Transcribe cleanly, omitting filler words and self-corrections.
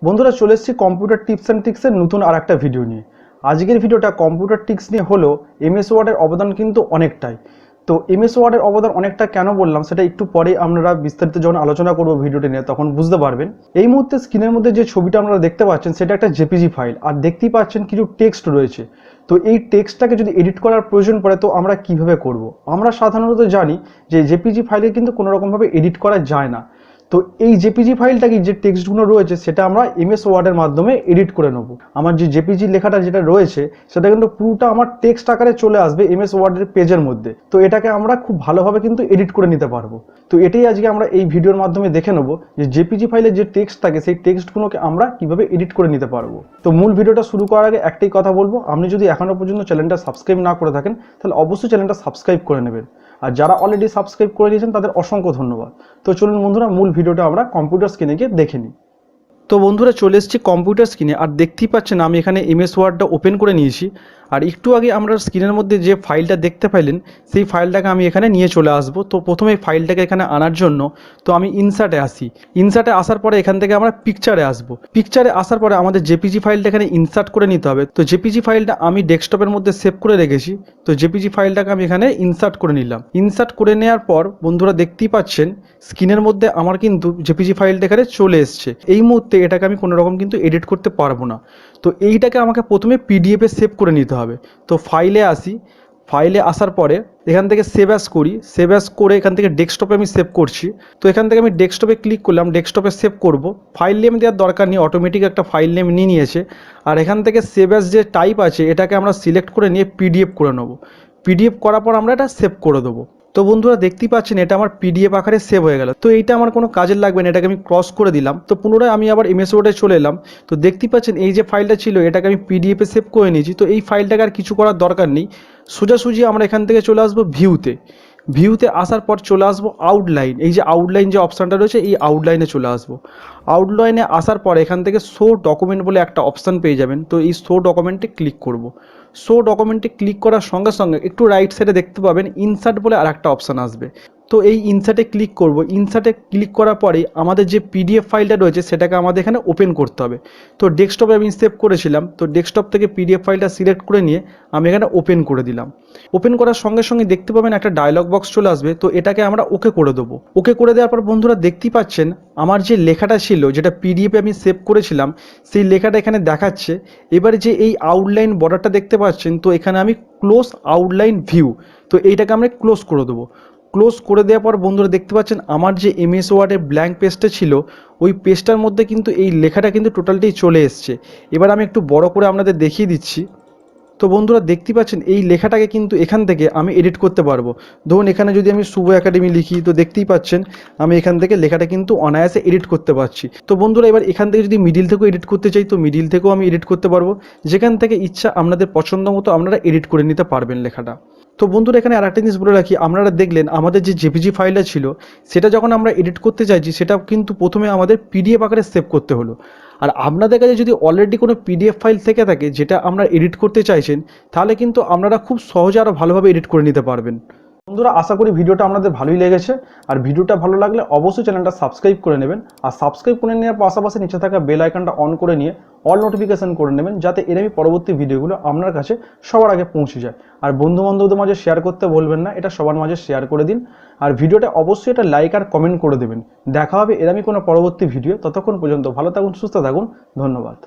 বন্ধুরা চলে এসেছি কম্পিউটার টিপস অ্যান্ড ট্রিক্সের নতুন আর একটা ভিডিও নিয়ে। আজকের ভিডিওটা কম্পিউটার ট্রিক্স নিয়ে হলো এমএস ওয়ার্ডের অবদান কিন্তু অনেকটাই। তো এমএস ওয়ার্ডের অবদান অনেকটা কেন বললাম সেটা একটু পরে আমরা বিস্তারিত যখন আলোচনা করবো ভিডিওটি নিয়ে তখন বুঝতে পারবেন। এই মুহূর্তে স্ক্রিনের মধ্যে যে ছবিটা আপনারা দেখতে পাচ্ছেন সেটা একটা জেপিজি ফাইল, আর দেখতেই পাচ্ছেন কিছু টেক্সট রয়েছে। তো এই টেক্সটটাকে যদি এডিট করার প্রয়োজন পড়ে তো আমরা কিভাবে করব? আমরা সাধারণত জানি যে জেপিজি ফাইলে কিন্তু কোনো রকমভাবে এডিট করা যায় না। তো এই জেপিজি ফাইলটাকে যে টেক্সটগুলো রয়েছে সেটা আমরা এমএস ওয়ার্ডের মাধ্যমে এডিট করে নেব। আমার যে জেপিজি লেখাটা যেটা রয়েছে সেটা কিন্তু পুরোটা আমার টেক্সট আকারে চলে আসবে এমএস ওয়ার্ডের পেজের মধ্যে। তো এটাকে আমরা খুব ভালোভাবে কিন্তু এডিট করে নিতে পারবো। তো এটাই আজকে আমরা এই ভিডিওর মাধ্যমে দেখে নেব যে জেপিজি ফাইলের যে টেক্সট থাকে সেই টেক্সটগুলোকে আমরা কিভাবে এডিট করে নিতে পারবো। তো মূল ভিডিওটা শুরু করার আগে একটাই কথা বলবো, আপনি যদি এখনো পর্যন্ত চ্যানেলটা সাবস্ক্রাইব না করে থাকেন তাহলে অবশ্যই চ্যানেলটা সাবস্ক্রাইব করে নেবেন, আর যারা অলরেডি সাবস্ক্রাইব করে দিয়েছেন তাদের অসংখ্য ধন্যবাদ। তো চলুন বন্ধুরা মূল ভিডিওটা আমরা কম্পিউটার স্ক্রিনে গিয়ে দেখে নিই। তো বন্ধুরা চলে এসেছি কম্পিউটার স্ক্রিনে, আর দেখতেই পাচ্ছেন আমি এখানে এমএস ওয়ার্ডটা ওপেন করে নিয়েছি। আর একটু আগে আমরা স্ক্রিনের মধ্যে যে ফাইলটা দেখতে পাইলেন সেই ফাইলটাকে আমি এখানে নিয়ে চলে আসবো। তো প্রথমে ফাইলটাকে এখানে আনার জন্য তো আমি ইনসার্টে আসি। ইনসার্টে আসার পরে এখান থেকে আমরা পিকচারে আসবো। পিকচারে আসার পরে আমাদের জেপিজি ফাইলটা এখানে ইনসার্ট করে নিতে হবে। তো জেপিজি ফাইলটা আমি ডেস্কটপের মধ্যে সেভ করে রেখেছি। তো জেপিজি ফাইলটাকে আমি এখানে ইনসার্ট করে নিলাম। ইনসার্ট করে নেওয়ার পর বন্ধুরা দেখতেই পাচ্ছেন স্ক্রিনের মধ্যে আমার কিন্তু জেপিজি ফাইলটা এখানে চলে এসছে। এই মুহূর্তে এটাকে আমি কোনো রকম কিন্তু এডিট করতে পারবো না। তো এইটাকে আমাকে প্রথমে পিডিএফে সেভ করে নিতে হবে। তো ফাইলে আসি, ফাইলে আসার পরে এখান থেকে সেভ অ্যাজ করি। সেভ অ্যাজ করে এখান থেকে ডেস্কটপে আমি সেভ করছি। তো এখান থেকে আমি ডেস্কটপে ক্লিক করলাম, ডেস্কটপে সেভ করব। ফাইল নেম দেওয়ার দরকার নেই, অটোমেটিক একটা ফাইল নেম নিয়ে নিয়েছে। আর এখান থেকে সেভ অ্যাজ যে টাইপ আছে এটাকে আমরা সিলেক্ট করে নিয়ে পিডিএফ করে নেব। পিডিএফ করার পর আমরা এটা সেভ করে দেবো। তো বন্ধুরা দেখতেই পাচ্ছেন এটা আমার পিডিএফ আকারে সেভ হয়ে গেল। তো এইটা আমার কোনো কাজের লাগবে না, এটাকে আমি ক্রস করে দিলাম। তো পুনরায় আমি আবার এমএস ওয়ার্ডে চলে এলাম। তো দেখতেই পাচ্ছেন এই যে ফাইলটা ছিল এটাকে আমি পিডিএফে সেভ করে নিয়েছি। তো এই ফাইলটাকে আর কিছু করার দরকার নেই, সোজাসুজি আমরা এখান থেকে চলে আসবো ভিউতে। ভিউতে আসার পর চলে আসবো আউটলাইন। এই যে আউটলাইন যে অপশানটা রয়েছে এই আউটলাইনে চলে আসবো। আউটলাইনে আসার পর এখান থেকে শো ডকুমেন্ট বলে একটা অপশান পেয়ে যাবেন। তো এই শো ডকুমেন্টে ক্লিক করব। শো ডকুমেন্টে ক্লিক করার সঙ্গে সঙ্গে একটু রাইট সাইডে দেখতে পাবেন ইনসার্ট বলে আর একটা অপশান আসবে। তো এই ইনসার্টে ক্লিক করব। ইনসার্টে ক্লিক করার পরেই আমাদের যে পিডিএফ ফাইলটা রয়েছে সেটাকে আমাদের এখানে ওপেন করতে হবে। তো ডেস্কটপে আমি সেভ করেছিলাম, তো ডেস্কটপ থেকে পিডিএফ ফাইলটা সিলেক্ট করে নিয়ে আমি এখানে ওপেন করে দিলাম। ওপেন করার সঙ্গে সঙ্গে দেখতে পাবেন একটা ডায়লগ বক্স চলে আসবে। তো এটাকে আমরা ওকে করে দেবো। ওকে করে দেওয়ার পর বন্ধুরা দেখতেই পাচ্ছেন আমার যে লেখাটা ছিল যেটা পিডিএফে আমি সেভ করেছিলাম সেই লেখাটা এখানে দেখাচ্ছে। এবারে যে এই আউটলাইন বর্ডারটা দেখতে পাচ্ছেন তো এখানে আমি ক্লোজ আউটলাইন ভিউ, তো এইটাকে আমরা ক্লোজ করে দেবো। ক্লোজ করে দেওয়ার পর বন্ধুরা দেখতে পাচ্ছেন আমার যে এমএস ওয়ার্ডের ব্ল্যাঙ্ক পেজটা ছিল ওই পেজটার মধ্যে কিন্তু এই লেখাটা কিন্তু টোটালটাই চলে এসছে। এবার আমি একটু বড় করে আপনাদের দেখিয়ে দিচ্ছি। তো বন্ধুরা দেখতে পাচ্ছেন এই লেখাটাকে কিন্তু এখান থেকে আমি এডিট করতে পারবো। ধরুন এখানে যদি আমি শুভ একাডেমি লিখি তো দেখতেই পাচ্ছেন আমি এখান থেকে লেখাটা কিন্তু অনায়াসে এডিট করতে পারছি। তো বন্ধুরা এবার এখান থেকে যদি মিডিল থেকেও এডিট করতে চাই তো মিডিল থেকেও আমি এডিট করতে পারবো। যেখান থেকে ইচ্ছা আপনাদের পছন্দ মতো আপনারা এডিট করে নিতে পারবেন লেখাটা। তো বন্ধুরা এখানে আরেকটা জিনিস বলে রাখি, আপনারা দেখলেন আমাদের যে জেপিজি ফাইলটা ছিল সেটা যখন আমরা এডিট করতে চাইছি সেটা কিন্তু প্রথমে আমাদের পিডিএফ আকারে সেভ করতে হলো। আর আপনাদের কাছে যদি অলরেডি কোনো পিডিএফ ফাইল থেকে থাকে যেটা আমরা এডিট করতে চাইছেন তাহলে কিন্তু আপনারা খুব সহজে আরও ভালোভাবে এডিট করে নিতে পারবেন। বন্ধুরা আশা করি ভিডিওটা আপনাদের ভালোই লেগেছে, আর ভিডিওটা ভালো লাগলে অবশ্যই চ্যানেলটা সাবস্ক্রাইব করে নেবেন। আর সাবস্ক্রাইব করে নেওয়ার পাশাপাশি নিচে থাকা বেল আইকনটা অন করে নিয়ে অল নোটিফিকেশন করে নেবেন যাতে এরকমই পরবর্তী ভিডিওগুলো আপনার কাছে সবার আগে পৌঁছে যায়। আর বন্ধু বান্ধবদের মাঝে শেয়ার করতে বলবেন না, এটা সবার মাঝে শেয়ার করে দিন। আর ভিডিওটা অবশ্যই এটা লাইক আর কমেন্ট করে দেবেন। দেখা হবে এরকমই কোনো পরবর্তী ভিডিও, ততক্ষণ পর্যন্ত ভালো থাকুন, সুস্থ থাকুন, ধন্যবাদ।